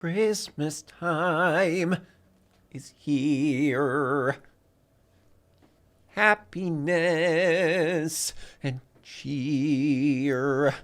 Christmas time is here. Happiness and cheer.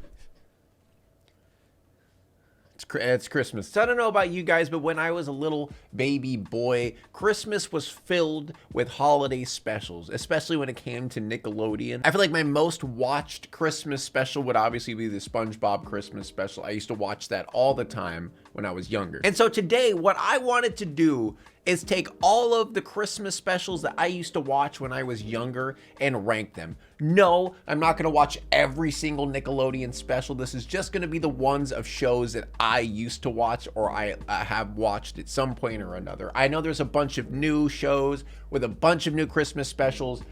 It's Christmas. So I don't know about you guys, but when I was a little baby boy, Christmas was filled with holiday specials, especially when it came to Nickelodeon. I feel like my most watched Christmas special would obviously be the Spongebob Christmas special. I used to watch that all the time when I was younger. And so today, what I wanted to do is take all of the Christmas specials that I used to watch when I was younger and rank them. No, I'm not gonna watch every single Nickelodeon special. This is just gonna be the ones of shows that I used to watch or I have watched at some point or another. I know there's a bunch of new shows with a bunch of new Christmas specials.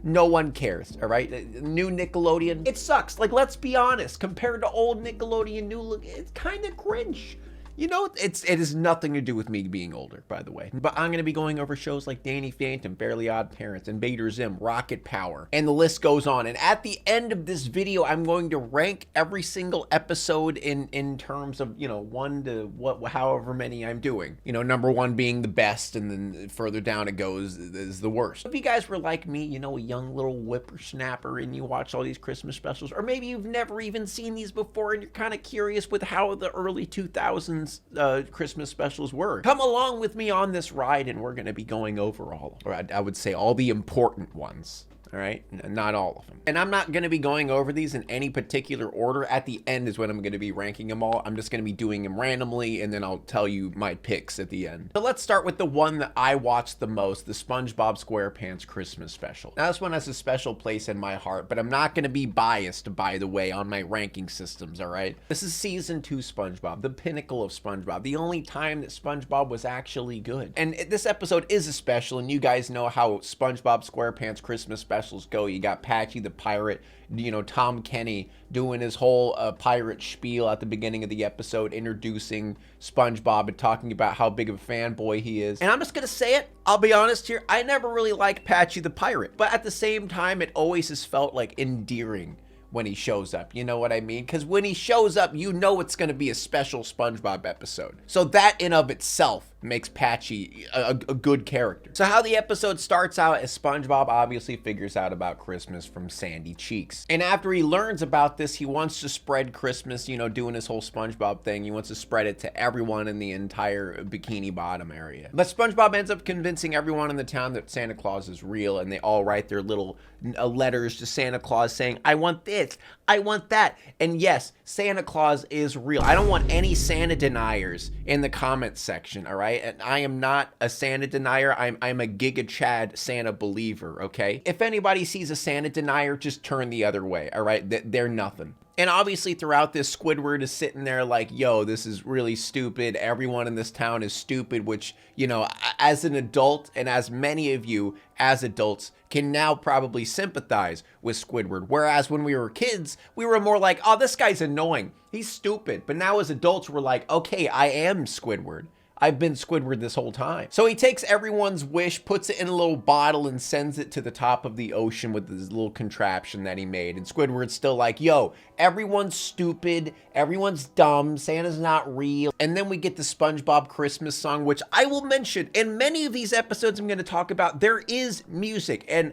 No one cares, all right? New Nickelodeon, it sucks. Like, let's be honest, compared to old Nickelodeon, it's kind of cringe. You know, it has nothing to do with me being older, by the way. But I'm going to be going over shows like Danny Phantom, Fairly Odd Parents, Invader Zim, Rocket Power, and the list goes on. And at the end of this video, I'm going to rank every single episode in terms of, you know, 1 to however many I'm doing. You know, number 1 being the best, and then further down it goes is the worst. If you guys were like me, you know, a young little whippersnapper, and you watch all these Christmas specials, or maybe you've never even seen these before and you're kind of curious with how the early 2000s Christmas specials were. Come along with me on this ride and we're going to be going over all, or I would say all the important ones. All right, not all of them. And I'm not going to be going over these in any particular order. At the end is when I'm going to be ranking them all. I'm just going to be doing them randomly, and then I'll tell you my picks at the end. So let's start with the one that I watched the most, the SpongeBob SquarePants Christmas special. Now, this one has a special place in my heart, but I'm not going to be biased, by the way, on my ranking systems, all right? This is season 2 SpongeBob, the pinnacle of SpongeBob, the only time that SpongeBob was actually good. And this episode is a special, and you guys know how SpongeBob SquarePants Christmas specials go. You got Patchy the pirate, you know, Tom Kenny doing his whole pirate spiel at the beginning of the episode, introducing SpongeBob and talking about how big of a fanboy he is. And I'm just gonna say it, I'll be honest here, I never really liked Patchy the pirate, but at the same time, it always has felt like endearing when he shows up, you know what I mean? Because when he shows up, you know it's going to be a special SpongeBob episode. So that in of itself makes Patchy a good character. So how the episode starts out is SpongeBob obviously figures out about Christmas from Sandy Cheeks. And after he learns about this, he wants to spread Christmas, you know, doing his whole SpongeBob thing. He wants to spread it to everyone in the entire Bikini Bottom area. But SpongeBob ends up convincing everyone in the town that Santa Claus is real, and they all write their little letters to Santa Claus saying, I want this, I want that. And yes, Santa Claus is real. I don't want any Santa deniers in the comments section, all right? And I am not a Santa denier. I'm a Giga Chad Santa believer, okay? If anybody sees a Santa denier, just turn the other way, all right? They're nothing. And obviously throughout this, Squidward is sitting there like, yo, this is really stupid. Everyone in this town is stupid, which, you know, as an adult, and as many of you as adults can now probably sympathize with Squidward. Whereas when we were kids, we were more like, oh, this guy's annoying. He's stupid. But now as adults, we're like, okay, I am Squidward. I've been Squidward this whole time. So he takes everyone's wish, puts it in a little bottle, and sends it to the top of the ocean with this little contraption that he made. And Squidward's still like, yo, everyone's stupid, everyone's dumb, Santa's not real. And then we get the SpongeBob Christmas song, which I will mention in many of these episodes I'm going to talk about, there is music. And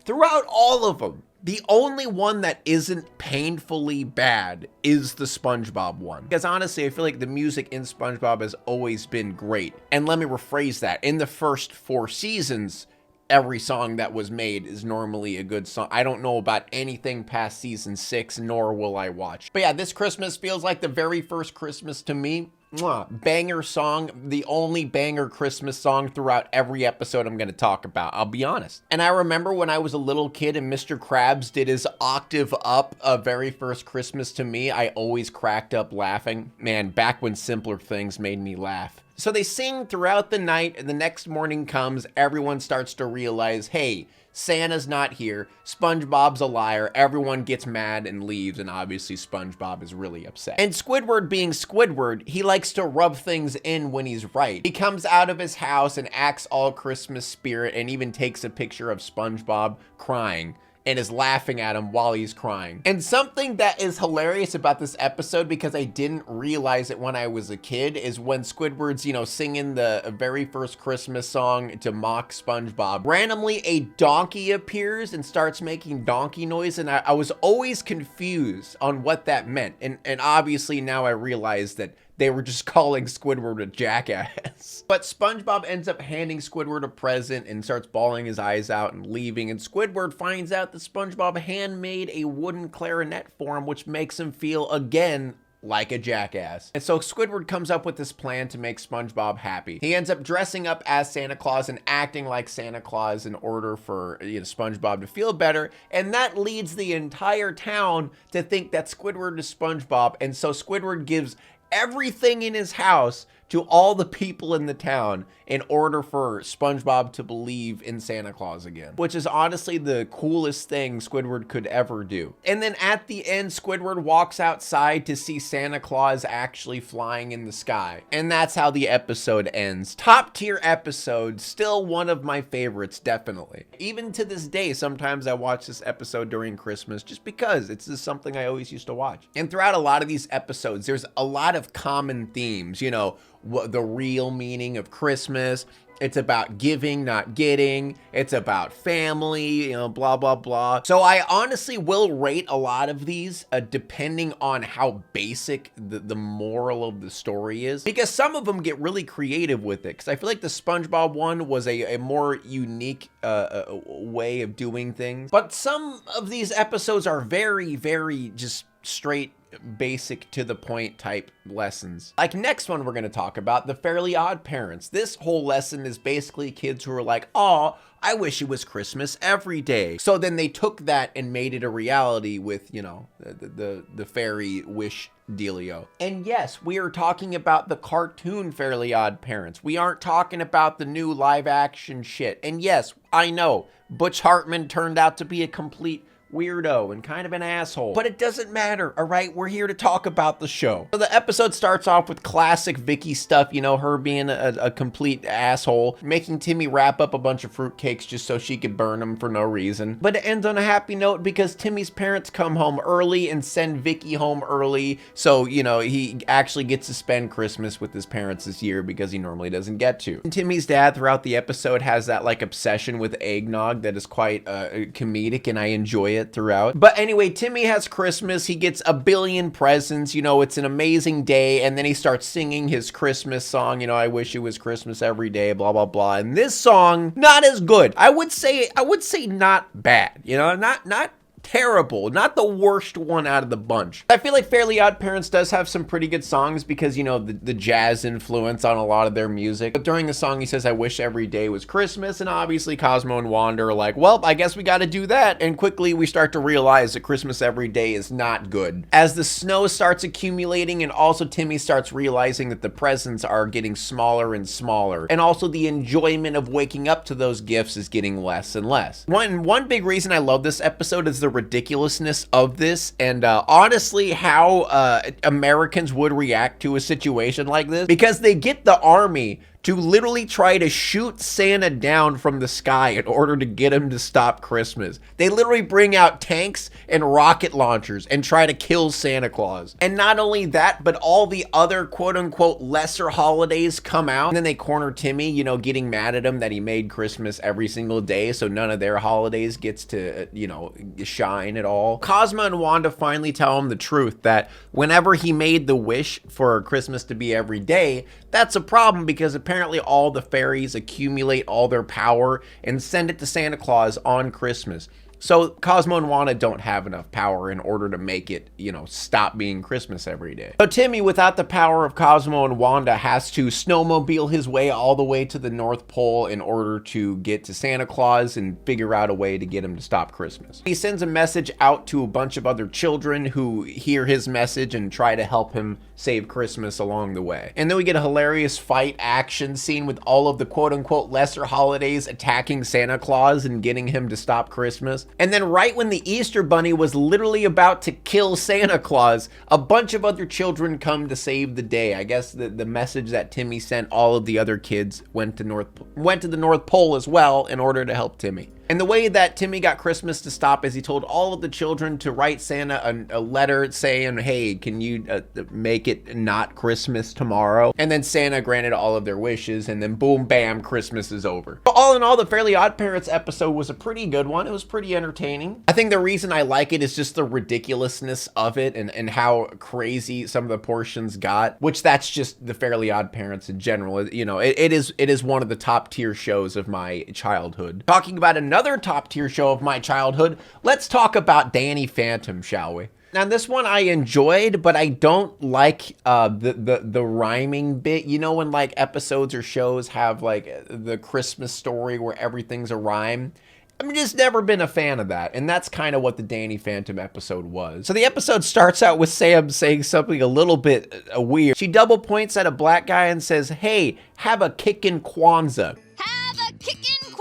throughout all of them, the only one that isn't painfully bad is the SpongeBob one. Because honestly, I feel like the music in SpongeBob has always been great. And let me rephrase that. In the first 4 seasons, every song that was made is normally a good song. I don't know about anything past season 6, nor will I watch. But yeah, this Christmas feels like the very first Christmas to me. Mwah. Banger song, the only banger Christmas song throughout every episode I'm going to talk about, I'll be honest. And I remember when I was a little kid and Mr. Krabs did his octave up very first Christmas to me, I always cracked up laughing. Man, back when simpler things made me laugh. So they sing throughout the night, and the next morning comes, everyone starts to realize, hey, Santa's not here, SpongeBob's a liar, everyone gets mad and leaves, and obviously SpongeBob is really upset. And Squidward being Squidward, he likes to rub things in when he's right. He comes out of his house and acts all Christmas spirit and even takes a picture of SpongeBob crying and is laughing at him while he's crying. And something that is hilarious about this episode, because I didn't realize it when I was a kid, is when Squidward's, you know, singing the very first Christmas song to mock SpongeBob, randomly a donkey appears and starts making donkey noise, and I was always confused on what that meant. And obviously now I realize that they were just calling Squidward a jackass. But SpongeBob ends up handing Squidward a present and starts bawling his eyes out and leaving. And Squidward finds out that SpongeBob handmade a wooden clarinet for him, which makes him feel again like a jackass. And so Squidward comes up with this plan to make SpongeBob happy. He ends up dressing up as Santa Claus and acting like Santa Claus in order for, you know, SpongeBob to feel better. And that leads the entire town to think that Squidward is SpongeBob. And so Squidward gives everything in his house to all the people in the town in order for SpongeBob to believe in Santa Claus again, which is honestly the coolest thing Squidward could ever do. And then at the end, Squidward walks outside to see Santa Claus actually flying in the sky. And that's how the episode ends. Top tier episode, still one of my favorites, definitely. Even to this day, sometimes I watch this episode during Christmas just because it's just something I always used to watch. And throughout a lot of these episodes, there's a lot of common themes, you know, what the real meaning of Christmas. It's about giving, not getting. It's about family, you know, blah, blah, blah. So I honestly will rate a lot of these depending on how basic the moral of the story is, because some of them get really creative with it. Because I feel like the SpongeBob one was a more unique way of doing things. But some of these episodes are very, very just straight basic to the point type lessons. Like next one we're going to talk about, the Fairly Odd Parents. This whole lesson is basically kids who are like, "Oh, I wish it was Christmas every day." So then they took that and made it a reality with, you know, the fairy wish dealio. And yes, we are talking about the cartoon Fairly Odd Parents. We aren't talking about the new live action shit. And yes, I know Butch Hartman turned out to be a complete weirdo and kind of an asshole, but it doesn't matter. All right, we're here to talk about the show. So the episode starts off with classic Vicky stuff, you know, her being a complete asshole, making Timmy wrap up a bunch of fruitcakes just so she could burn them for no reason. But it ends on a happy note because Timmy's parents come home early and send Vicky home early, so, you know, he actually gets to spend Christmas with his parents this year because he normally doesn't get to. And Timmy's dad throughout the episode has that like obsession with eggnog that is quite comedic, and I enjoy it throughout. But anyway, Timmy has Christmas. He gets a billion presents. You know, it's an amazing day. And then he starts singing his Christmas song. You know, I wish it was Christmas every day, blah, blah, blah. And this song, not as good. I would say not bad. You know, not terrible, not the worst one out of the bunch. I feel like Fairly Odd Parents does have some pretty good songs because, you know, the jazz influence on a lot of their music. But during the song, he says, "I wish every day was Christmas." And obviously Cosmo and Wanda are like, well, I guess we got to do that. And quickly we start to realize that Christmas every day is not good. As the snow starts accumulating, and also Timmy starts realizing that the presents are getting smaller and smaller. And also the enjoyment of waking up to those gifts is getting less and less. One big reason I love this episode is the ridiculousness of this, and honestly how Americans would react to a situation like this, because they get the army to literally try to shoot Santa down from the sky in order to get him to stop Christmas. They literally bring out tanks and rocket launchers and try to kill Santa Claus. And not only that, but all the other quote-unquote lesser holidays come out, and then they corner Timmy, you know, getting mad at him that he made Christmas every single day, so none of their holidays gets to, you know, shine at all. Cosmo and Wanda finally tell him the truth, that whenever he made the wish for Christmas to be every day, that's a problem because apparently all the fairies accumulate all their power and send it to Santa Claus on Christmas. So Cosmo and Wanda don't have enough power in order to make it, you know, stop being Christmas every day. So Timmy, without the power of Cosmo and Wanda, has to snowmobile his way all the way to the North Pole in order to get to Santa Claus and figure out a way to get him to stop Christmas. He sends a message out to a bunch of other children who hear his message and try to help him save Christmas along the way. And then we get a hilarious fight action scene with all of the quote-unquote lesser holidays attacking Santa Claus and getting him to stop Christmas. And then right when the Easter Bunny was literally about to kill Santa Claus, a bunch of other children come to save the day. I guess the message that Timmy sent all of the other kids went to the North Pole as well in order to help Timmy. And the way that Timmy got Christmas to stop is he told all of the children to write Santa a letter saying, hey, can you make it not Christmas tomorrow? And then Santa granted all of their wishes, and then boom, bam, Christmas is over. But all in all, the Fairly Odd Parents episode was a pretty good one. It was pretty entertaining. I think the reason I like it is just the ridiculousness of it and how crazy some of the portions got, which that's just the Fairly Odd Parents in general. You know, it is one of the top tier shows of my childhood. Talking about another top tier show of my childhood, let's talk about Danny Phantom, shall we? Now, this one I enjoyed, but I don't like the rhyming bit. You know, when like episodes or shows have like the Christmas story where everything's a rhyme? I've just never been a fan of that, and that's kind of what the Danny Phantom episode was. So the episode starts out with Sam saying something a little bit weird. She double points at a black guy and says, hey, have a kickin' Kwanzaa. Have a kickin' Kwanzaa!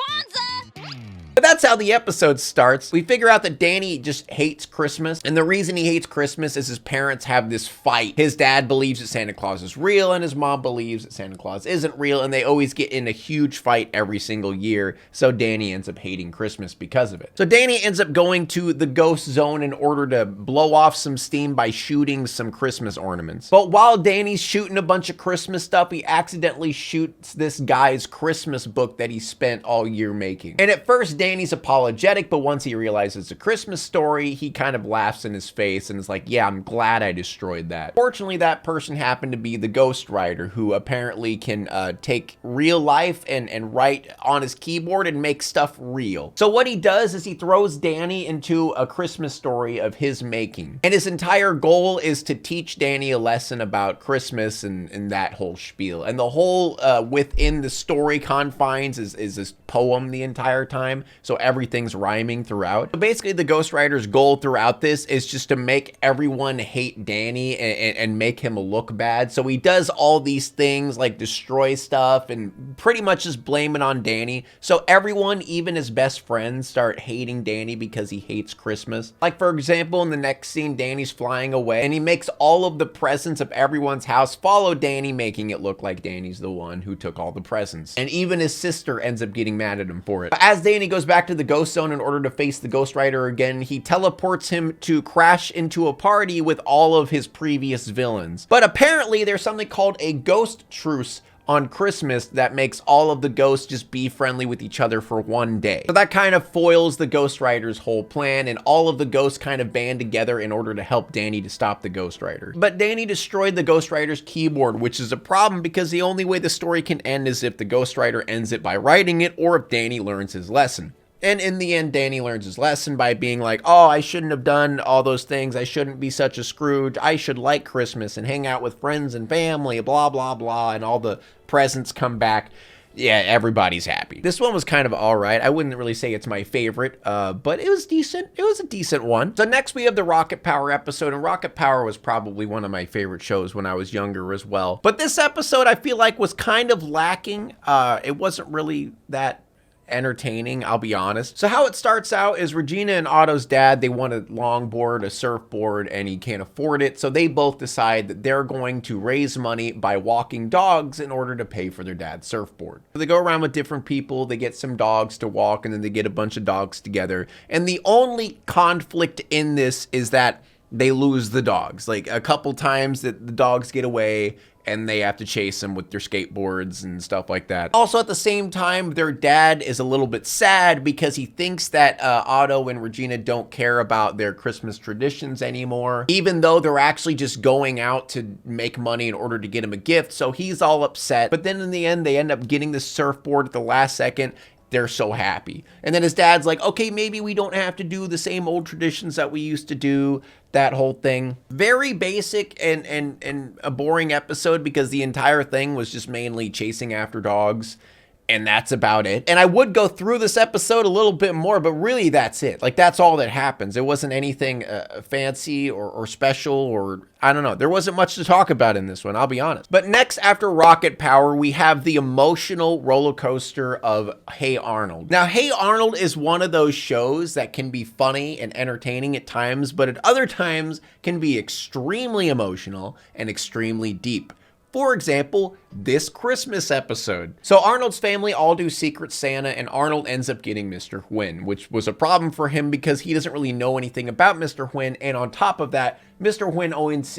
But that's how the episode starts. We figure out that Danny just hates Christmas, and the reason he hates Christmas is his parents have this fight. His dad believes that Santa Claus is real, and his mom believes that Santa Claus isn't real, and they always get in a huge fight every single year, so Danny ends up hating Christmas because of it. So Danny ends up going to the ghost zone in order to blow off some steam by shooting some Christmas ornaments. But while Danny's shooting a bunch of Christmas stuff, he accidentally shoots this guy's Christmas book that he spent all year making. And at first, Danny's apologetic, but once he realizes it's a Christmas story, he kind of laughs in his face and is like, yeah, I'm glad I destroyed that. Fortunately, that person happened to be the ghostwriter, who apparently can take real life and write on his keyboard and make stuff real. So what he does is he throws Danny into a Christmas story of his making. And his entire goal is to teach Danny a lesson about Christmas and that whole spiel. And the whole within the story confines is this poem the entire time. So everything's rhyming throughout. So basically, the ghostwriter's goal throughout this is just to make everyone hate Danny and make him look bad. So he does all these things like destroy stuff and pretty much just blame it on Danny. So everyone, even his best friends, start hating Danny because he hates Christmas. Like, for example, in the next scene, Danny's flying away and he makes all of the presents of everyone's house follow Danny, making it look like Danny's the one who took all the presents. And even his sister ends up getting mad at him for it. But as Danny goes back to the ghost zone in order to face the ghostwriter again, he teleports him to crash into a party with all of his previous villains. But apparently there's something called a ghost truce on Christmas that makes all of the ghosts just be friendly with each other for one day. So that kind of foils the ghostwriter's whole plan, and all of the ghosts kind of band together in order to help Danny to stop the ghostwriter. But Danny destroyed the ghostwriter's keyboard, which is a problem because the only way the story can end is if the ghostwriter ends it by writing it, or if Danny learns his lesson. And in the end, Danny learns his lesson by being like, oh, I shouldn't have done all those things. I shouldn't be such a Scrooge. I should like Christmas and hang out with friends and family, blah, blah, blah. And all the presents come back. Yeah, everybody's happy. This one was kind of all right. I wouldn't really say it's my favorite, but it was decent. It was a decent one. So next we have the Rocket Power episode, and Rocket Power was probably one of my favorite shows when I was younger as well. But this episode I feel like was kind of lacking. It wasn't really that entertaining, I'll be honest. So how it starts out is Regina and Otto's dad, they want a longboard, a surfboard, and he can't afford it. So they both decide that they're going to raise money by walking dogs in order to pay for their dad's surfboard. So they go around with different people, they get some dogs to walk, and then they get a bunch of dogs together. And the only conflict in this is that they lose the dogs. Like a couple times that the dogs get away and they have to chase them with their skateboards and stuff like that. Also, at the same time, their dad is a little bit sad because he thinks that Otto and Regina don't care about their Christmas traditions anymore, even though they're actually just going out to make money in order to get him a gift. So he's all upset. But then in the end, they end up getting the surfboard at the last second. They're so happy. And then his dad's like, okay, maybe we don't have to do the same old traditions that we used to do, that whole thing. Very basic and a boring episode because the entire thing was just mainly chasing after dogs. And that's about it. And I would go through this episode a little bit more, but really that's it. Like, that's all that happens. It wasn't anything fancy or special, or I don't know. There wasn't much to talk about in this one, I'll be honest. But next, after Rocket Power, we have the emotional roller coaster of Hey Arnold. Now, Hey Arnold is one of those shows that can be funny and entertaining at times, but at other times can be extremely emotional and extremely deep. For example, this Christmas episode. So Arnold's family all do Secret Santa, and Arnold ends up getting Mr. Hyunh, which was a problem for him because he doesn't really know anything about Mr. Hyunh, and on top of that, Mr. Hyunh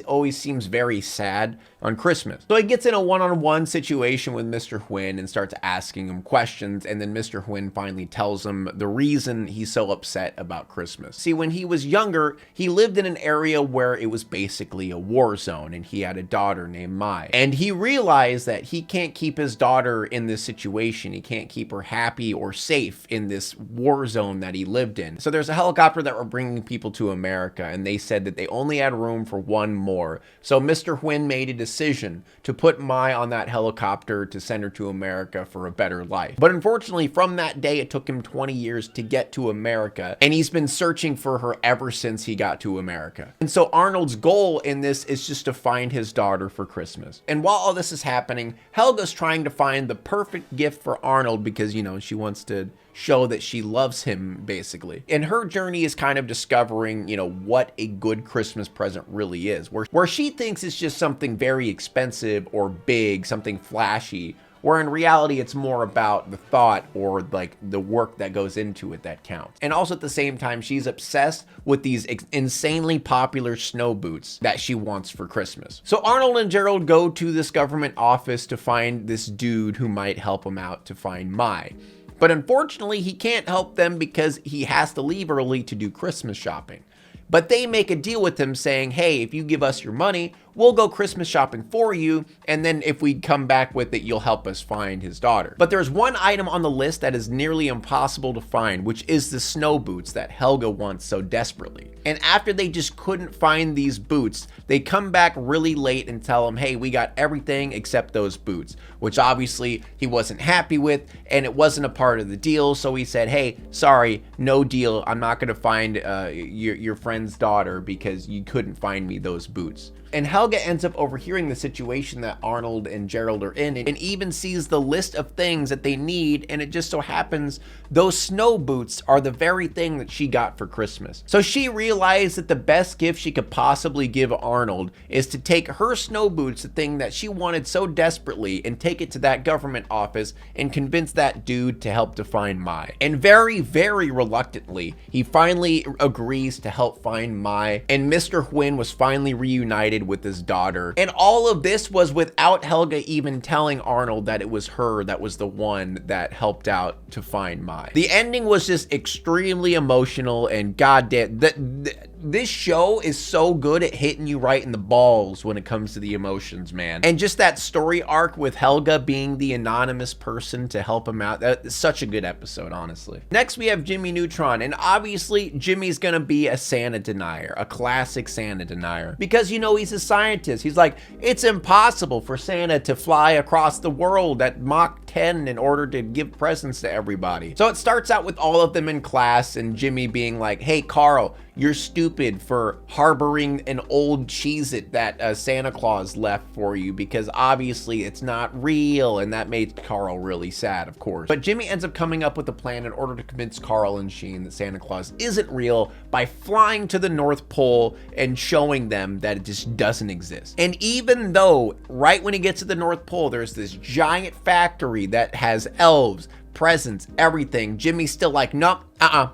always seems very sad on Christmas. So he gets in a one-on-one situation with Mr. Hyunh and starts asking him questions, and then Mr. Hyunh finally tells him the reason he's so upset about Christmas. See, when he was younger, he lived in an area where it was basically a war zone, and he had a daughter named Mai. And he realized that he can't keep his daughter in this situation. He can't keep her happy or safe in this war zone that he lived in. So there's a helicopter that were bringing people to America, and they said that they only had room for one more. So Mr. Hyunh made a decision to put Mai on that helicopter to send her to America for a better life. But unfortunately, from that day, it took him 20 years to get to America, and he's been searching for her ever since he got to America. And so Arnold's goal in this is just to find his daughter for Christmas. And while all this is happening, Helga's trying to find the perfect gift for Arnold because, you know, she wants to show that she loves him, basically. And her journey is kind of discovering, you know, what a good Christmas present really is. Where she thinks it's just something very expensive or big, something flashy, where in reality it's more about the thought or like the work that goes into it that counts. And also at the same time, she's obsessed with these insanely popular snow boots that she wants for Christmas. So Arnold and Gerald go to this government office to find this dude who might help him out to find Mai. But unfortunately, he can't help them because he has to leave early to do Christmas shopping. But they make a deal with him saying, hey, if you give us your money, we'll go Christmas shopping for you, and then if we come back with it, you'll help us find his daughter. But there's one item on the list that is nearly impossible to find, which is the snow boots that Helga wants so desperately. And after they just couldn't find these boots, they come back really late and tell him, hey, we got everything except those boots, which obviously he wasn't happy with, and it wasn't a part of the deal. So he said, hey, sorry, no deal. I'm not gonna find your friend's daughter because you couldn't find me those boots. And Helga ends up overhearing the situation that Arnold and Gerald are in and even sees the list of things that they need, and it just so happens those snow boots are the very thing that she got for Christmas. So she realized that the best gift she could possibly give Arnold is to take her snow boots, the thing that she wanted so desperately, and take it to that government office and convince that dude to help to find Mai. And very, very reluctantly, he finally agrees to help find Mai, and Mr. Hyunh was finally reunited with his daughter. And all of this was without Helga even telling Arnold that it was her that was the one that helped out to find Mai. The ending was just extremely emotional, and goddamn, this show is so good at hitting you right in the balls when it comes to the emotions, man. And just that story arc with Helga being the anonymous person to help him out, that's such a good episode, honestly. Next, we have Jimmy Neutron, and obviously Jimmy's gonna be a Santa denier, a classic Santa denier, because, you know, he's a scientist. He's like, it's impossible for Santa to fly across the world at Mach 10 in order to give presents to everybody. So it starts out with all of them in class and Jimmy being like, hey, Carl, you're stupid for harboring an old Cheez-It that Santa Claus left for you because obviously it's not real, and that made Carl really sad, of course. But Jimmy ends up coming up with a plan in order to convince Carl and Sheen that Santa Claus isn't real by flying to the North Pole and showing them that it just doesn't exist. And even though right when he gets to the North Pole, there's this giant factory that has elves, presents, everything, Jimmy's still like, nope,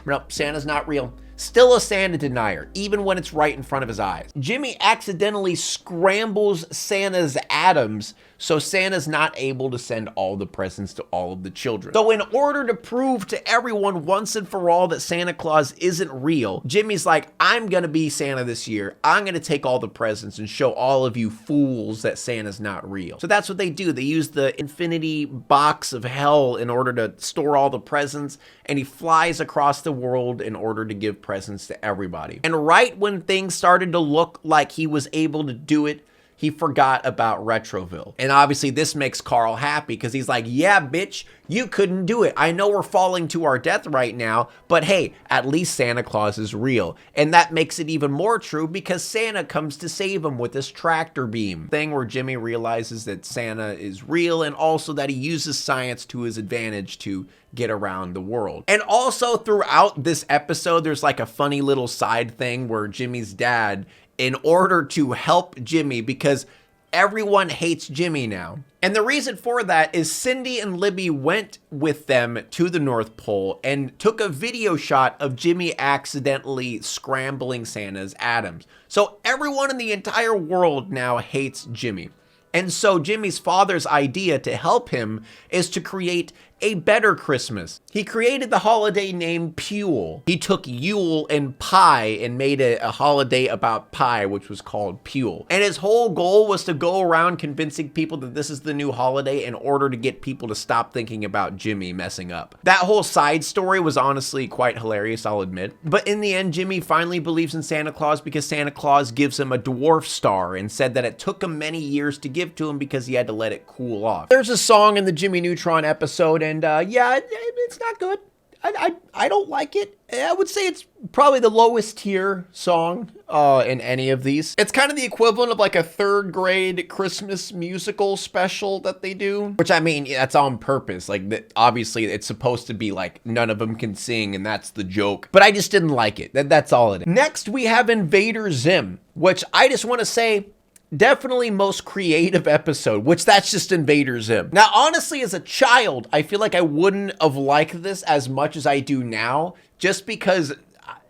nope, Santa's not real. Still a Santa denier, even when it's right in front of his eyes. Jimmy accidentally scrambles Santa's atoms, so Santa's not able to send all the presents to all of the children. So in order to prove to everyone once and for all that Santa Claus isn't real, Jimmy's like, I'm gonna be Santa this year. I'm gonna take all the presents and show all of you fools that Santa's not real. So that's what they do. They use the infinity box of hell in order to store all the presents, and he flies across the world in order to give presents to everybody. And right when things started to look like he was able to do it, he forgot about Retroville. And obviously this makes Carl happy because he's like, yeah, bitch, you couldn't do it. I know we're falling to our death right now, but hey, at least Santa Claus is real. And that makes it even more true because Santa comes to save him with this tractor beam thing where Jimmy realizes that Santa is real and also that he uses science to his advantage to get around the world. And also throughout this episode, there's like a funny little side thing where Jimmy's dad, in order to help Jimmy, because everyone hates Jimmy now. And the reason for that is Cindy and Libby went with them to the North Pole and took a video shot of Jimmy accidentally scrambling Santa's atoms. So everyone in the entire world now hates Jimmy. And so Jimmy's father's idea to help him is to create a better Christmas. He created the holiday named Pule. He took Yule and pie and made a holiday about pie, which was called Pule. And his whole goal was to go around convincing people that this is the new holiday in order to get people to stop thinking about Jimmy messing up. That whole side story was honestly quite hilarious, I'll admit. But in the end, Jimmy finally believes in Santa Claus because Santa Claus gives him a dwarf star and said that it took him many years to give to him because he had to let it cool off. There's a song in the Jimmy Neutron episode, and yeah, it's not good. I don't like it. I would say it's probably the lowest tier song in any of these. It's kind of the equivalent of like a 3rd grade Christmas musical special that they do, which I mean, that's on purpose. Like, obviously it's supposed to be like none of them can sing and that's the joke, but I just didn't like it. That's all it is. Next we have Invader Zim, which I just want to say, definitely most creative episode, which that's just Invader Zim. Now, honestly, as a child, I feel like I wouldn't have liked this as much as I do now, just because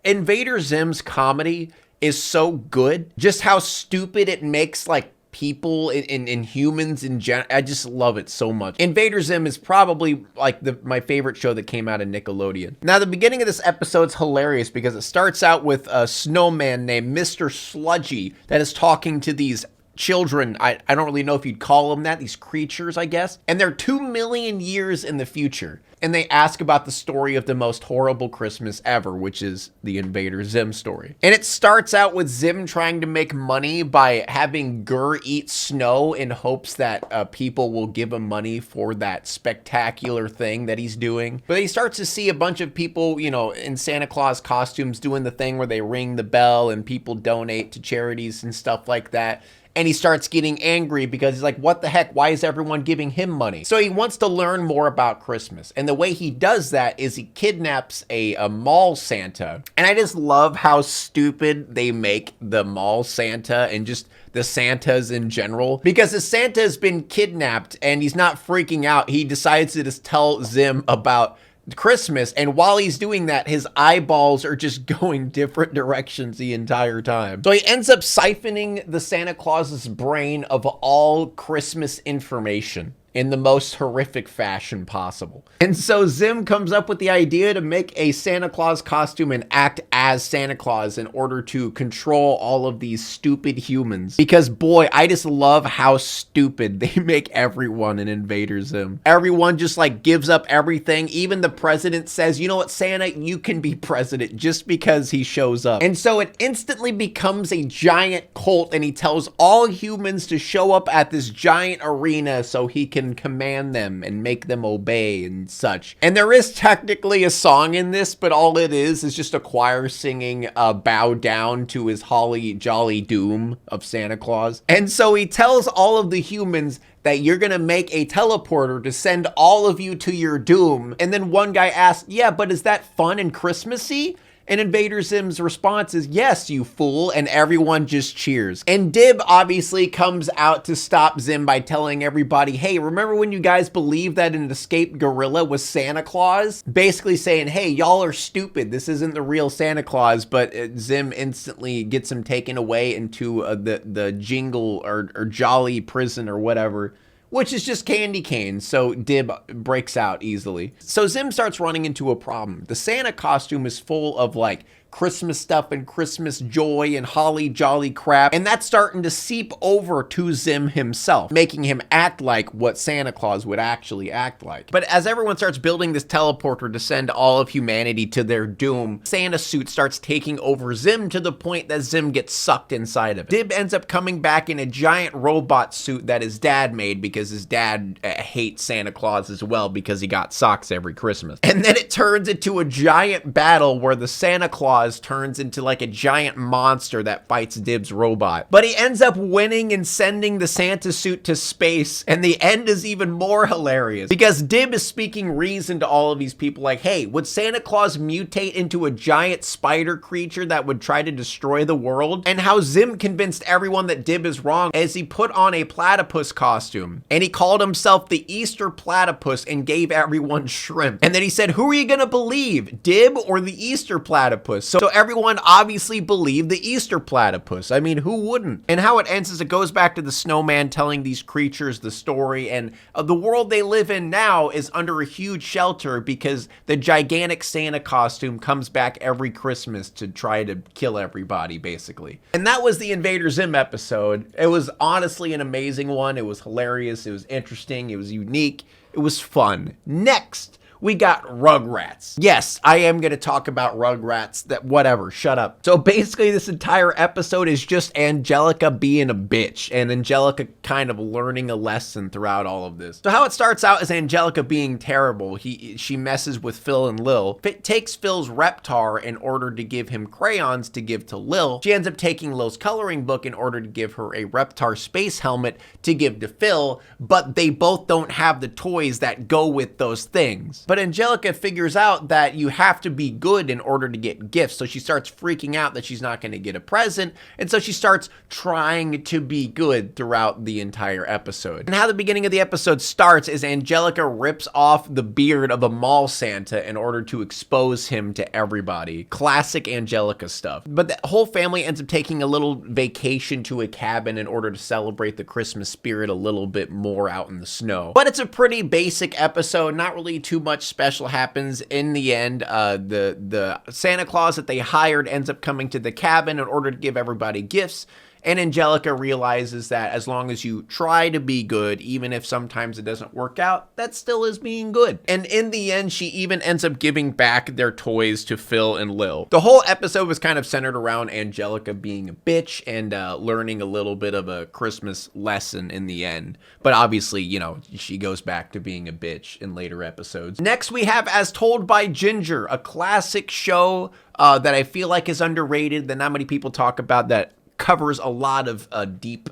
Invader Zim's comedy is so good. Just how stupid it makes, like, people in humans in general. I just love it so much. Invader Zim is probably like my favorite show that came out of Nickelodeon. Now, the beginning of this episode's hilarious because it starts out with a snowman named Mr. Sludgy that is talking to these children. I don't really know if you'd call them that, these creatures, I guess. And they're 2 million years in the future. And they ask about the story of the most horrible Christmas ever, which is the Invader Zim story. And it starts out with Zim trying to make money by having Gur eat snow in hopes that people will give him money for that spectacular thing that he's doing. But he starts to see a bunch of people, you know, in Santa Claus costumes doing the thing where they ring the bell and people donate to charities and stuff like that. And he starts getting angry because he's like, what the heck? Why is everyone giving him money? So he wants to learn more about Christmas. And the way he does that is he kidnaps a mall Santa. And I just love how stupid they make the mall Santa and just the Santas in general. Because the Santa has been kidnapped and he's not freaking out. He decides to just tell Zim about Christmas, and while he's doing that, his eyeballs are just going different directions the entire time. So he ends up siphoning the Santa Claus's brain of all Christmas information in the most horrific fashion possible. And so Zim comes up with the idea to make a Santa Claus costume and act as Santa Claus in order to control all of these stupid humans. Because boy, I just love how stupid they make everyone in Invader Zim. Everyone just like gives up everything. Even the president says, you know what, Santa, you can be president, just because he shows up. And so it instantly becomes a giant cult, and he tells all humans to show up at this giant arena so he can command them and make them obey and such. And there is technically a song in this, but all it is just a choir singing Bow Down to his holly jolly doom of Santa Claus. And so he tells all of the humans that you're gonna make a teleporter to send all of you to your doom. And then one guy asks, yeah, but is that fun and Christmassy? And Invader Zim's response is, yes, you fool, and everyone just cheers. And Dib obviously comes out to stop Zim by telling everybody, hey, remember when you guys believed that an escaped gorilla was Santa Claus? Basically saying, hey, y'all are stupid, this isn't the real Santa Claus. But Zim instantly gets him taken away into the jingle or jolly prison or whatever, which is just candy cane, so Dib breaks out easily. So Zim starts running into a problem. The Santa costume is full of like Christmas stuff and Christmas joy and holly jolly crap, and that's starting to seep over to Zim himself, making him act like what Santa Claus would actually act like. But as everyone starts building this teleporter to send all of humanity to their doom, Santa suit starts taking over Zim to the point that Zim gets sucked inside of it. Dib ends up coming back in a giant robot suit that his dad made because his dad hates Santa Claus as well because he got socks every Christmas. And then it turns into a giant battle where the Santa Claus turns into like a giant monster that fights Dib's robot. But he ends up winning and sending the Santa suit to space, and the end is even more hilarious because Dib is speaking reason to all of these people like, hey, would Santa Claus mutate into a giant spider creature that would try to destroy the world? And how Zim convinced everyone that Dib is wrong as he put on a platypus costume and he called himself the Easter platypus and gave everyone shrimp. And then he said, who are you gonna believe, Dib or the Easter platypus? So everyone obviously believed the Easter platypus. I mean, who wouldn't? And how it ends is it goes back to the snowman telling these creatures the story, and the world they live in now is under a huge shelter because the gigantic Santa costume comes back every Christmas to try to kill everybody, basically. And that was the Invader Zim episode. It was honestly an amazing one. It was hilarious. It was interesting. It was unique. It was fun. Next, we got Rugrats. Yes, I am going to talk about Rugrats. That whatever, shut up. So basically this entire episode is just Angelica being a bitch and Angelica kind of learning a lesson throughout all of this. So how it starts out is Angelica being terrible. She messes with Phil and Lil. Takes Phil's Reptar in order to give him crayons to give to Lil. She ends up taking Lil's coloring book in order to give her a Reptar space helmet to give to Phil, but they both don't have the toys that go with those things. But Angelica figures out that you have to be good in order to get gifts. So she starts freaking out that she's not going to get a present. And so she starts trying to be good throughout the entire episode. And how the beginning of the episode starts is Angelica rips off the beard of a mall Santa in order to expose him to everybody. Classic Angelica stuff. But the whole family ends up taking a little vacation to a cabin in order to celebrate the Christmas spirit a little bit more out in the snow. But it's a pretty basic episode, not really too much special happens. In the end, the Santa Claus that they hired ends up coming to the cabin in order to give everybody gifts. And Angelica realizes that as long as you try to be good, even if sometimes it doesn't work out, that still is being good. And in the end, she even ends up giving back their toys to Phil and Lil. The whole episode was kind of centered around Angelica being a bitch and learning a little bit of a Christmas lesson in the end. But obviously, you know, she goes back to being a bitch in later episodes. Next, we have As Told by Ginger, a classic show that I feel like is underrated, that not many people talk about, that covers a lot of deep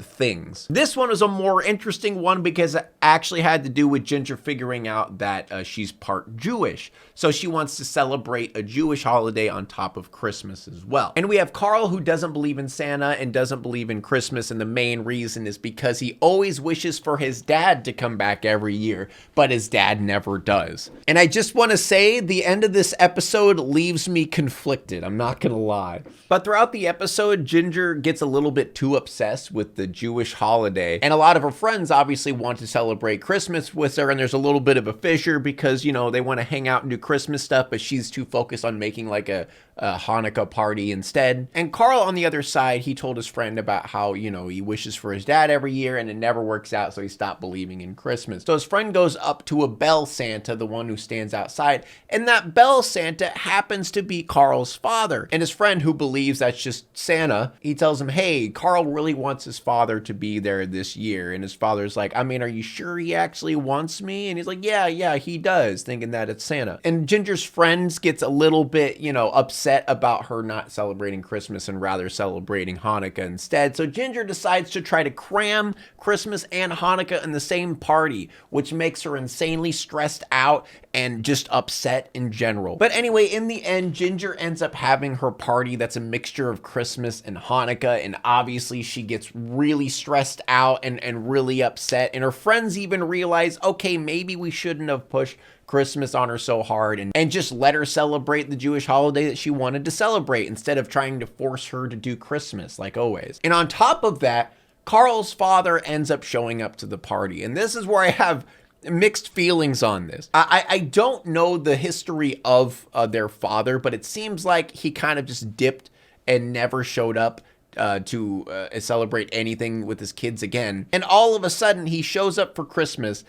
things. This one is a more interesting one because it actually had to do with Ginger figuring out that she's part Jewish. So she wants to celebrate a Jewish holiday on top of Christmas as well. And we have Carl, who doesn't believe in Santa and doesn't believe in Christmas. And the main reason is because he always wishes for his dad to come back every year, but his dad never does. And I just want to say the end of this episode leaves me conflicted. I'm not going to lie. But throughout the episode, Ginger gets a little bit too obsessed with the Jewish holiday, and a lot of her friends obviously want to celebrate Christmas with her, and there's a little bit of a fissure because, you know, they want to hang out and do Christmas stuff, but she's too focused on making like a Hanukkah party instead. And Carl, on the other side, he told his friend about how, you know, he wishes for his dad every year and it never works out, so he stopped believing in Christmas. So his friend goes up to a bell Santa, the one who stands outside, and that bell Santa happens to be Carl's father. And his friend, who believes that's just Santa, he tells him, hey, Carl really wants his father to be there this year. And his father's like, I mean, are you sure he actually wants me? And he's like, yeah, he does, thinking that it's Santa. And Ginger's friends gets a little bit, you know, upset about her not celebrating Christmas and rather celebrating Hanukkah instead. So Ginger decides to try to cram Christmas and Hanukkah in the same party, which makes her insanely stressed out and just upset in general. But anyway, in the end, Ginger ends up having her party that's a mixture of Christmas and Hanukkah, and obviously she gets really stressed out and really upset, and her friends even realize, okay, maybe we shouldn't have pushed Christmas on her so hard and just let her celebrate the Jewish holiday that she wanted to celebrate instead of trying to force her to do Christmas like always. And on top of that, Carl's father ends up showing up to the party, and this is where I have mixed feelings on this. I don't know the history of their father, but it seems like he kind of just dipped and never showed up to celebrate anything with his kids again. And all of a sudden he shows up for Christmas.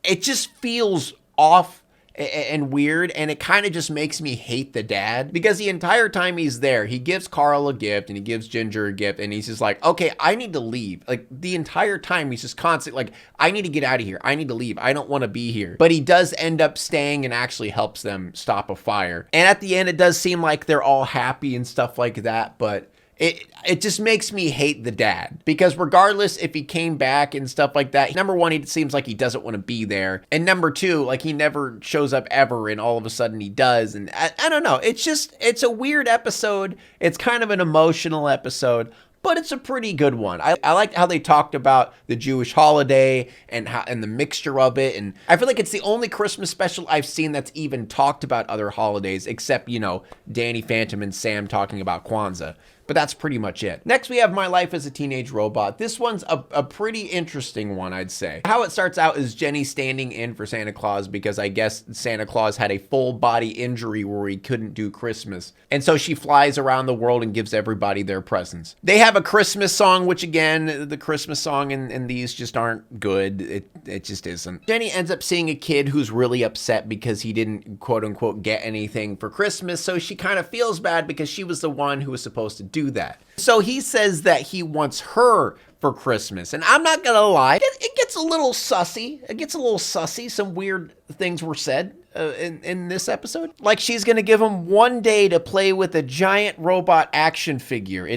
It just feels off and weird, and it kind of just makes me hate the dad, because the entire time he's there, he gives Carl a gift and he gives Ginger a gift, and he's just like, okay, I need to leave. Like, the entire time he's just constantly like, I need to get out of here, I need to leave, I don't want to be here. But he does end up staying and actually helps them stop a fire, and at the end it does seem like they're all happy and stuff like that. But it just makes me hate the dad, because regardless if he came back and stuff like that, number one, it seems like he doesn't want to be there, and number two, like, he never shows up ever, and all of a sudden he does. And I don't know, it's a weird episode. It's kind of an emotional episode, but it's a pretty good one. I liked how they talked about the Jewish holiday and the mixture of it. And I feel like it's the only Christmas special I've seen that's even talked about other holidays, except, you know, Danny Phantom and Sam talking about Kwanzaa. But that's pretty much it. Next, we have My Life as a Teenage Robot. This one's a pretty interesting one, I'd say. How it starts out is Jenny standing in for Santa Claus because I guess Santa Claus had a full body injury where he couldn't do Christmas. And so she flies around the world and gives everybody their presents. They have a Christmas song, which again, the Christmas song in these just aren't good. It just isn't. Jenny ends up seeing a kid who's really upset because he didn't, quote unquote, get anything for Christmas. So she kind of feels bad because she was the one who was supposed to do that. So he says that he wants her for Christmas. And I'm not gonna lie, it gets a little sussy. It gets a little sussy. Some weird things were said in this episode. Like, she's gonna give him one day to play with a giant robot action figure.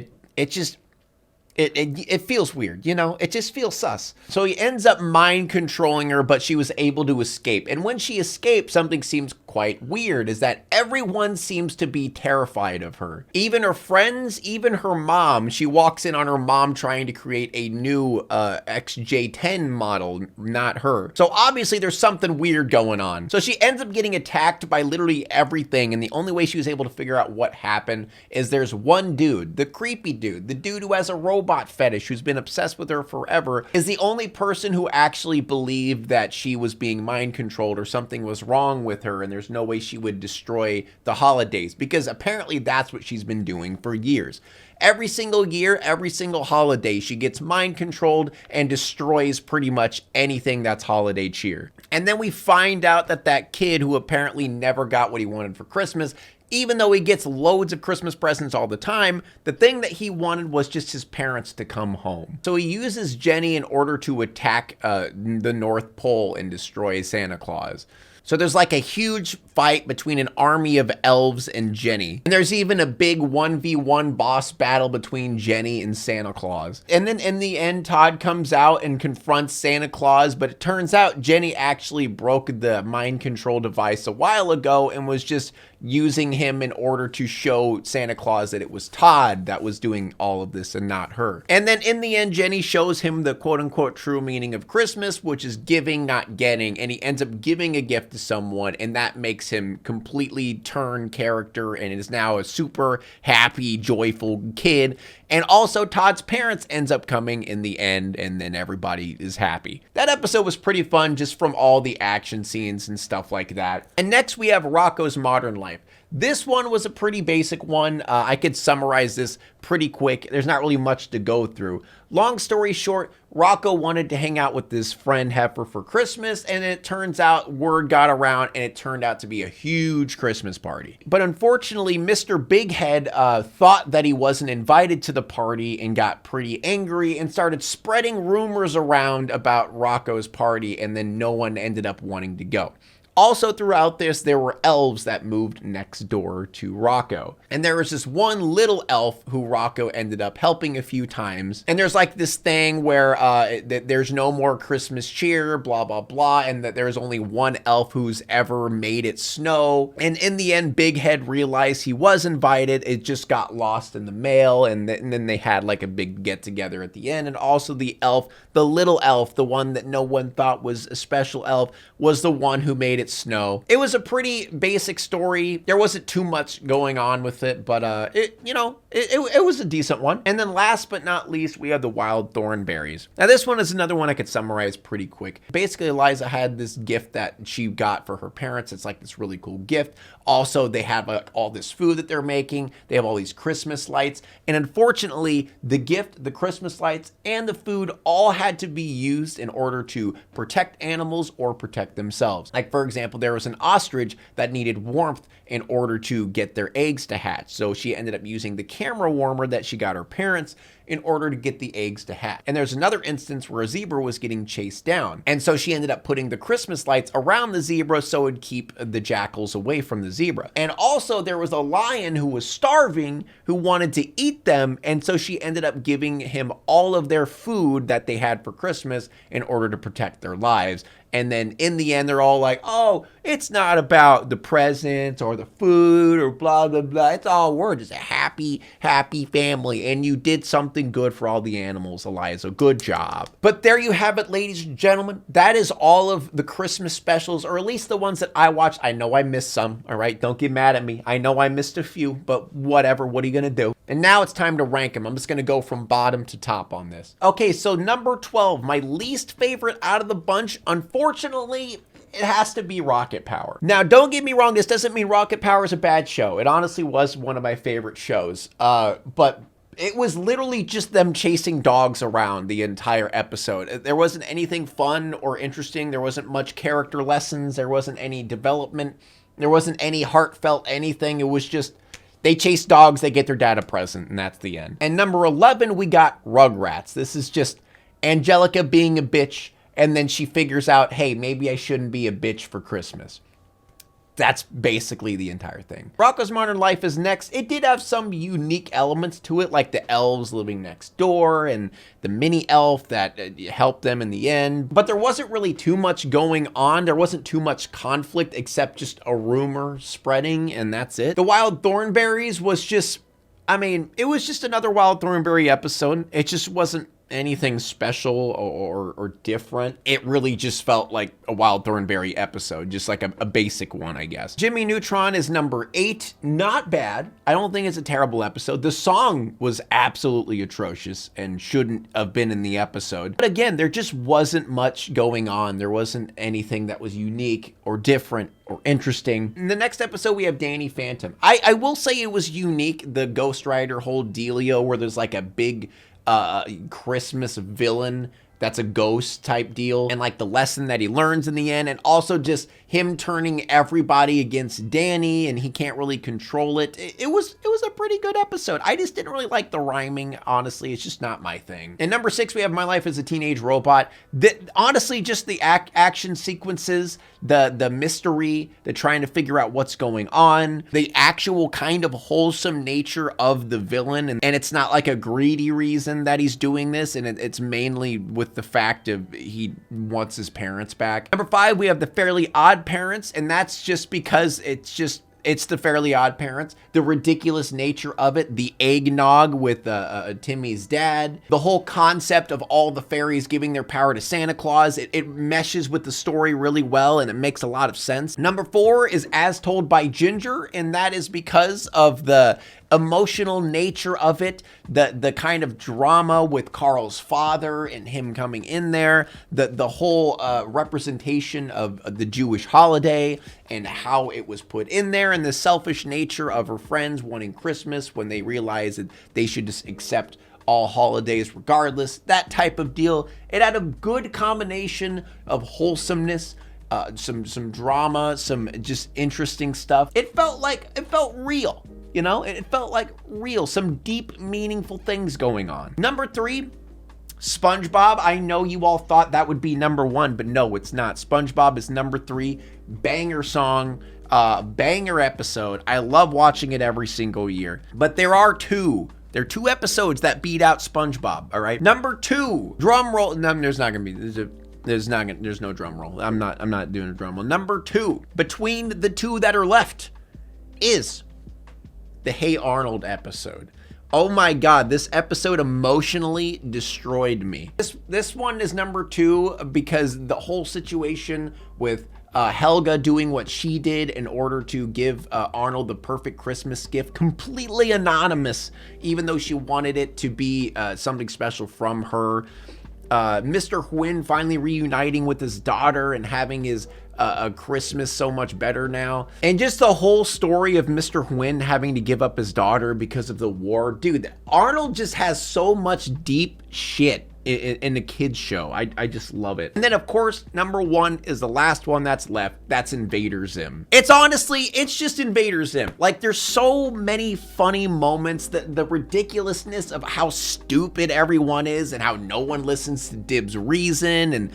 It feels weird, you know? It just feels sus. So he ends up mind controlling her, but she was able to escape. And when she escaped, something seems quite weird, is that everyone seems to be terrified of her. Even her friends, even her mom. She walks in on her mom trying to create a new XJ10 model, not her. So obviously there's something weird going on. So she ends up getting attacked by literally everything, and the only way she was able to figure out what happened is there's one dude, the creepy dude, the dude who has a robot fetish, who's been obsessed with her forever, is the only person who actually believed that she was being mind controlled or something was wrong with her, and there's no way she would destroy the holidays, because apparently that's what she's been doing for years. Every single year, every single holiday, she gets mind controlled and destroys pretty much anything that's holiday cheer. And then we find out that that kid who apparently never got what he wanted for Christmas, even though he gets loads of Christmas presents all the time, the thing that he wanted was just his parents to come home. So he uses Jenny in order to attack the North Pole and destroy Santa Claus. So there's like a huge fight between an army of elves and Jenny. And there's even a big 1v1 boss battle between Jenny and Santa Claus. And then in the end, Todd comes out and confronts Santa Claus, but it turns out Jenny actually broke the mind control device a while ago and was just using him in order to show Santa Claus that it was Todd that was doing all of this and not her. And then in the end, Jenny shows him the quote unquote true meaning of Christmas, which is giving, not getting. And he ends up giving a gift to someone, and that makes him completely turn character and is now a super happy, joyful kid. And also Todd's parents ends up coming in the end, and then everybody is happy. That episode was pretty fun just from all the action scenes and stuff like that. And next we have Rocko's Modern Life. This one was a pretty basic one. I could summarize this pretty quick. There's not really much to go through. Long story short, Rocko wanted to hang out with his friend Heifer for Christmas, and it turns out word got around and it turned out to be a huge Christmas party. But unfortunately, Mr. Big Head thought that he wasn't invited to the party and got pretty angry and started spreading rumors around about Rocko's party, and then no one ended up wanting to go. Also throughout this, there were elves that moved next door to Rocko. And there was this one little elf who Rocko ended up helping a few times. And there's like this thing where there's no more Christmas cheer, blah, blah, blah. And that there's only one elf who's ever made it snow. And in the end, Big Head realized he was invited. It just got lost in the mail. And then they had like a big get together at the end. And also the elf, the little elf, the one that no one thought was a special elf, was the one who made it snow. It was a pretty basic story. There wasn't too much going on with it, but it it was a decent one. And then last but not least, we have the Wild Thornberrys. Now this one is another one I could summarize pretty quick. Basically, Eliza had this gift that she got for her parents. It's like this really cool gift. Also, they have like all this food that they're making. They have all these Christmas lights. And unfortunately, the gift, the Christmas lights, and the food all had to be used in order to protect animals or protect themselves. Like, for example, there was an ostrich that needed warmth in order to get their eggs to hatch. So she ended up using the camera warmer that she got her parents in order to get the eggs to hatch. And there's another instance where a zebra was getting chased down. And so she ended up putting the Christmas lights around the zebra so it'd keep the jackals away from the zebra. And also there was a lion who was starving who wanted to eat them. And so she ended up giving him all of their food that they had for Christmas in order to protect their lives. And then in the end, they're all like, oh, it's not about the presents or the food or blah, blah, blah. It's all, we're just a happy, happy family. And you did something good for all the animals, Eliza. Good job. But there you have it, ladies and gentlemen. That is all of the Christmas specials, or at least the ones that I watched. I know I missed some, all right? Don't get mad at me. I know I missed a few, but whatever. What are you going to do? And now it's time to rank them. I'm just going to go from bottom to top on this. Okay, so number 12, my least favorite out of the bunch, unfortunately, it has to be Rocket Power. Now, don't get me wrong. This doesn't mean Rocket Power is a bad show. It honestly was one of my favorite shows. But it was literally just them chasing dogs around the entire episode. There wasn't anything fun or interesting. There wasn't much character lessons. There wasn't any development. There wasn't any heartfelt anything. It was just, they chase dogs, they get their dad a present, and that's the end. And number 11, we got Rugrats. This is just Angelica being a bitch, and then she figures out, hey, maybe I shouldn't be a bitch for Christmas. That's basically the entire thing. Rocko's Modern Life is next. It did have some unique elements to it, like the elves living next door and the mini elf that helped them in the end. But there wasn't really too much going on. There wasn't too much conflict except just a rumor spreading, and that's it. The Wild Thornberrys was just, I mean, it was just another Wild Thornberry episode. It just wasn't anything special or different. It really just felt like a Wild Thornberry episode, just like a basic one, I guess. Jimmy Neutron is number 8. Not bad. I don't think it's a terrible episode. The song was absolutely atrocious and shouldn't have been in the episode. But again, there just wasn't much going on. There wasn't anything that was unique or different or interesting. In the next episode, we have Danny Phantom. I will say it was unique, the Ghost Rider whole dealio where there's like a big Christmas villain that's a ghost type deal, and like the lesson that he learns in the end, and also just him turning everybody against Danny and he can't really control it. It was a pretty good episode. I just didn't really like the rhyming, honestly. It's just not my thing. And number 6, we have My Life as a Teenage Robot. Honestly, just the action sequences, the mystery, the trying to figure out what's going on, the actual kind of wholesome nature of the villain, and it's not like a greedy reason that he's doing this, and it's mainly with the fact of he wants his parents back. Number 5, we have the Fairly Odd Parents, and that's just because it's the Fairly Odd Parents. The ridiculous nature of it, the eggnog with Timmy's dad, the whole concept of all the fairies giving their power to Santa Claus, it meshes with the story really well and it makes a lot of sense. Number 4 is As Told by Ginger, and that is because of the emotional nature of it, the kind of drama with Carl's father and him coming in there, the whole representation of the Jewish holiday and how it was put in there, and the selfish nature of her friends wanting Christmas when they realize that they should just accept all holidays regardless, that type of deal. It had a good combination of wholesomeness, some drama, some just interesting stuff. It felt real. You know, it felt like real, some deep, meaningful things going on. Number 3, SpongeBob. I know you all thought that would be number 1, but no, it's not. SpongeBob is number 3. Banger song, banger episode. I love watching it every single year. But there are two episodes that beat out SpongeBob, all right? Number 2, drum roll. No, there's not gonna be. There's no drum roll. I'm not doing a drum roll. Number 2, between the two that are left, is the Hey Arnold episode. Oh my God, this episode emotionally destroyed me. This one is number 2 because the whole situation with Helga doing what she did in order to give Arnold the perfect Christmas gift, completely anonymous, even though she wanted it to be something special from her. Mr. Hwin finally reuniting with his daughter and having his a Christmas so much better now. And just the whole story of Mr. Hwin having to give up his daughter because of the war. Dude, Arnold just has so much deep shit in the kids show. I just love it. And then of course, number one is the last one that's left. That's Invader Zim. It's honestly, it's just Invader Zim. Like, there's so many funny moments, the ridiculousness of how stupid everyone is and how no one listens to Dib's reason. And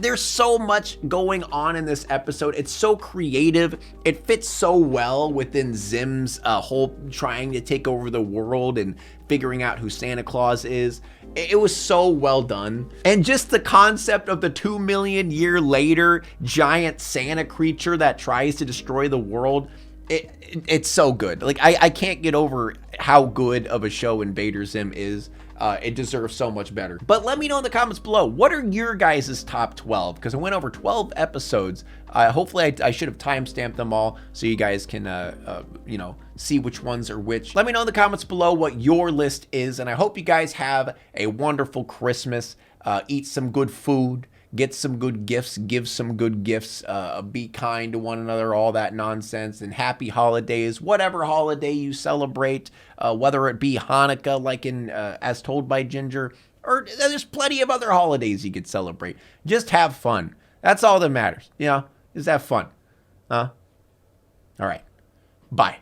there's so much going on in this episode. It's so creative. It fits so well within Zim's whole trying to take over the world and figuring out who Santa Claus is. It was so well done. And just the concept of the 2 million year later giant Santa creature that tries to destroy the world, it's so good. Like, I can't get over how good of a show Invader Zim is. It deserves so much better. But let me know in the comments below, what are your guys' top 12? Because I went over 12 episodes. Hopefully I should have timestamped them all so you guys can, you know, see which ones are which. Let me know in the comments below what your list is, and I hope you guys have a wonderful Christmas. Eat some good food, get some good gifts, give some good gifts, be kind to one another, all that nonsense, and happy holidays, whatever holiday you celebrate, whether it be Hanukkah, like in As Told by Ginger, or there's plenty of other holidays you could celebrate. Just have fun. That's all that matters, you know, just have fun. All right, bye.